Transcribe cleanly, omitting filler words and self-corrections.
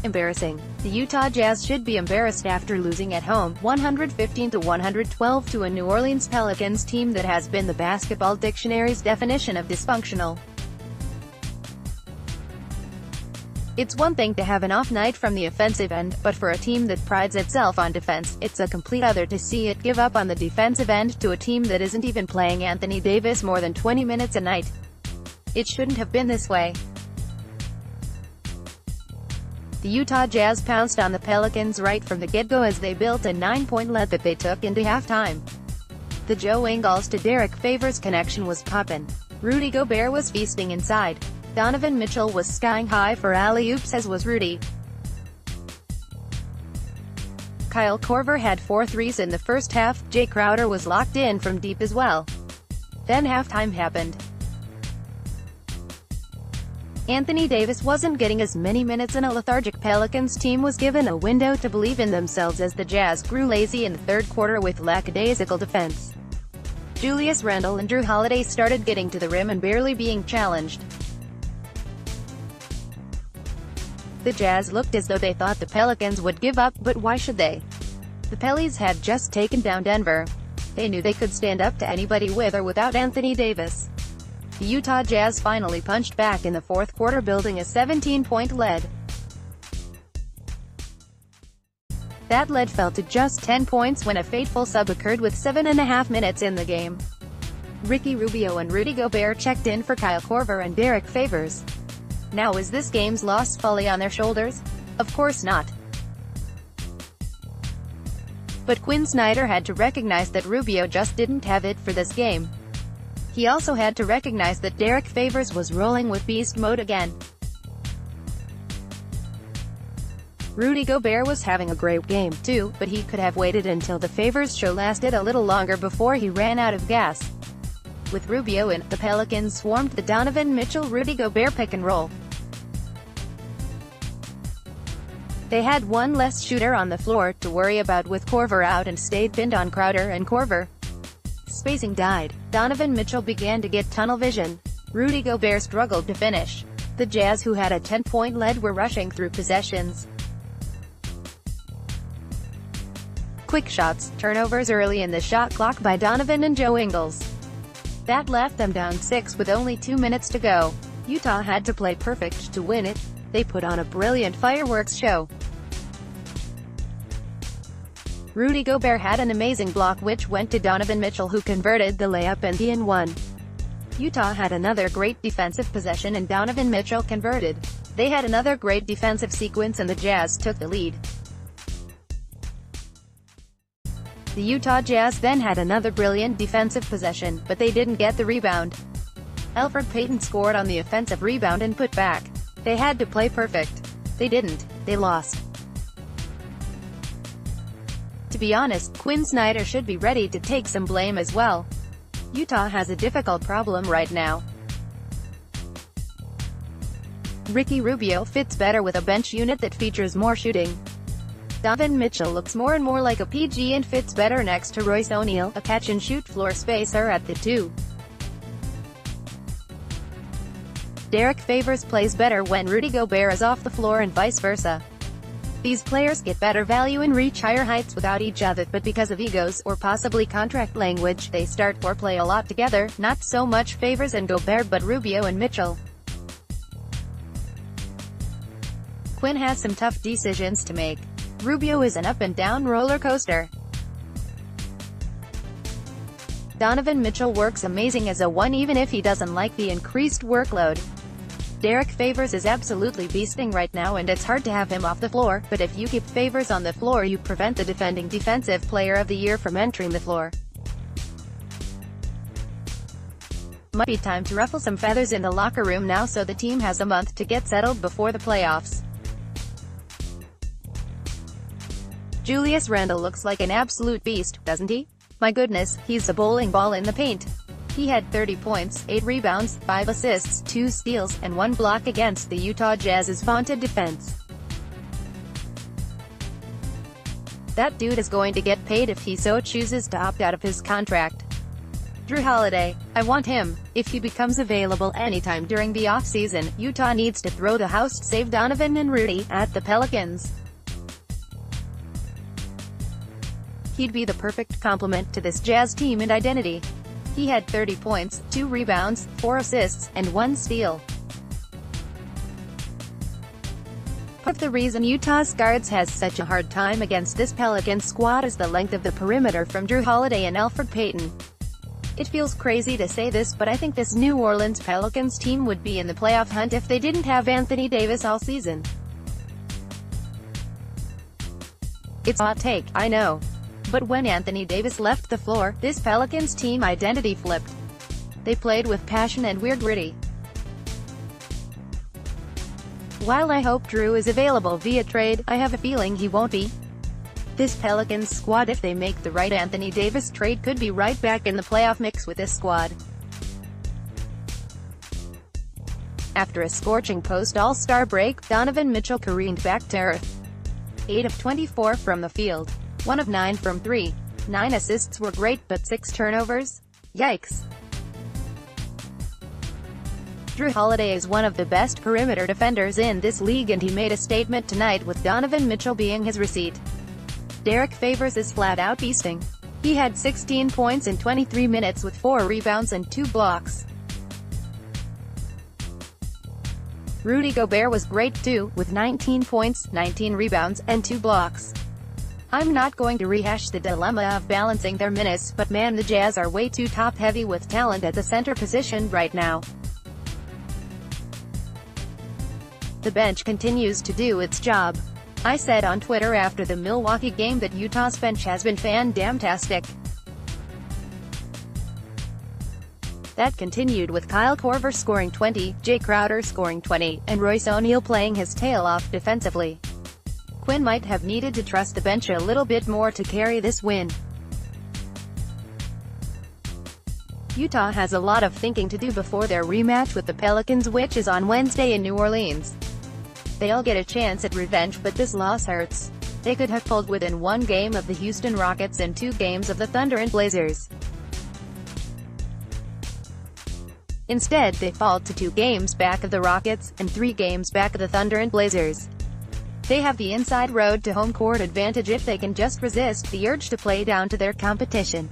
Embarrassing. The Utah Jazz should be embarrassed after losing at home, 115-112 to a New Orleans Pelicans team that has been the basketball dictionary's definition of dysfunctional. It's one thing to have an off night from the offensive end, but for a team that prides itself on defense, it's a complete other to see it give up on the defensive end to a team that isn't even playing Anthony Davis more than 20 minutes a night. It shouldn't have been this way. The Utah Jazz pounced on the Pelicans right from the get-go as they built a 9-point lead that they took into halftime. The Joe Ingles to Derek Favors connection was poppin'. Rudy Gobert was feasting inside. Donovan Mitchell was skying high for alley-oops, as was Rudy. Kyle Korver had 4 threes in the first half. Jay Crowder was locked in from deep as well. Then halftime happened. Anthony Davis wasn't getting as many minutes and a lethargic Pelicans team was given a window to believe in themselves as the Jazz grew lazy in the third quarter with lackadaisical defense. Julius Randle and Drew Holiday started getting to the rim and barely being challenged. The Jazz looked as though they thought the Pelicans would give up, but why should they? The Pellies had just taken down Denver. They knew they could stand up to anybody with or without Anthony Davis. The Utah Jazz finally punched back in the fourth quarter, building a 17-point lead. That lead fell to just 10 points when a fateful sub occurred with 7.5 minutes in the game. Ricky Rubio and Rudy Gobert checked in for Kyle Korver and Derek Favors. Now is this game's loss fully on their shoulders? Of course not. But Quinn Snyder had to recognize that Rubio just didn't have it for this game. He also had to recognize that Derek Favors was rolling with beast mode again. Rudy Gobert was having a great game, too, but he could have waited until the Favors show lasted a little longer before he ran out of gas. With Rubio in, the Pelicans swarmed the Donovan Mitchell-Rudy Gobert pick-and-roll. They had one less shooter on the floor to worry about with Korver out and stayed pinned on Crowder and Korver. Spacing died. Donovan Mitchell began to get tunnel vision. Rudy Gobert struggled to finish. The Jazz, who had a 10-point lead, were rushing through possessions. Quick shots, turnovers early in the shot clock by Donovan and Joe Ingles. That left them down 6 with only 2 minutes to go. Utah had to play perfect to win it. They put on a brilliant fireworks show. Rudy Gobert had an amazing block which went to Donovan Mitchell, who converted the layup and the and-one. Utah had another great defensive possession and Donovan Mitchell converted. They had another great defensive sequence and the Jazz took the lead. The Utah Jazz then had another brilliant defensive possession, but they didn't get the rebound. Elfrid Payton scored on the offensive rebound and put back. They had to play perfect. They didn't. They lost. To be honest, Quinn Snyder should be ready to take some blame as well. Utah has a difficult problem right now. Ricky Rubio fits better with a bench unit that features more shooting. Donovan Mitchell looks more and more like a PG and fits better next to Royce O'Neal, a catch-and-shoot floor spacer at the 2. Derek Favors plays better when Rudy Gobert is off the floor and vice versa. These players get better value and reach higher heights without each other, but because of egos, or possibly contract language, they start or play a lot together, not so much Favors and Gobert but Rubio and Mitchell. Quinn has some tough decisions to make. Rubio is an up-and-down roller coaster. Donovan Mitchell works amazing as a 1 even if he doesn't like the increased workload. Derek Favors is absolutely beasting right now and it's hard to have him off the floor, but if you keep Favors on the floor you prevent the defending Defensive Player of the Year from entering the floor. Might be time to ruffle some feathers in the locker room now, so the team has a month to get settled before the playoffs. Julius Randle looks like an absolute beast, doesn't he? My goodness, he's a bowling ball in the paint. He had 30 points, 8 rebounds, 5 assists, 2 steals, and 1 block against the Utah Jazz's vaunted defense. That dude is going to get paid if he so chooses to opt out of his contract. Drew Holiday, I want him. If he becomes available anytime during the offseason, Utah needs to throw the house, save Donovan and Rudy, at the Pelicans. He'd be the perfect complement to this Jazz team and identity. He had 30 points, 2 rebounds, 4 assists, and 1 steal. Part of the reason Utah's guards has such a hard time against this Pelicans squad is the length of the perimeter from Drew Holiday and Elfrid Payton. It feels crazy to say this, but I think this New Orleans Pelicans team would be in the playoff hunt if they didn't have Anthony Davis all season. It's a hot take, I know. But when Anthony Davis left the floor, this Pelicans team identity flipped. They played with passion and we're gritty. While I hope Drew is available via trade, I have a feeling he won't be. This Pelicans squad, if they make the right Anthony Davis trade, could be right back in the playoff mix with this squad. After a scorching post-All-Star break, Donovan Mitchell careened back to earth. 8 of 24 from the field. 1 of 9 from 3. 9 assists were great, but 6 turnovers? Yikes. Drew Holiday is one of the best perimeter defenders in this league, and he made a statement tonight with Donovan Mitchell being his receipt. Derek Favors is flat-out beasting. He had 16 points in 23 minutes with 4 rebounds and 2 blocks. Rudy Gobert was great too, with 19 points, 19 rebounds, and 2 blocks. I'm not going to rehash the dilemma of balancing their minutes, but man, the Jazz are way too top-heavy with talent at the center position right now. The bench continues to do its job. I said on Twitter after the Milwaukee game that Utah's bench has been fan-damtastic. That continued with Kyle Korver scoring 20, Jay Crowder scoring 20, and Royce O'Neal playing his tail off defensively. Quinn might have needed to trust the bench a little bit more to carry this win. Utah has a lot of thinking to do before their rematch with the Pelicans, which is on Wednesday in New Orleans. They'll get a chance at revenge, but this loss hurts. They could have pulled within 1 game of the Houston Rockets and 2 games of the Thunder and Blazers. Instead, they fall to 2 games back of the Rockets, and 3 games back of the Thunder and Blazers. They have the inside road to home court advantage if they can just resist the urge to play down to their competition.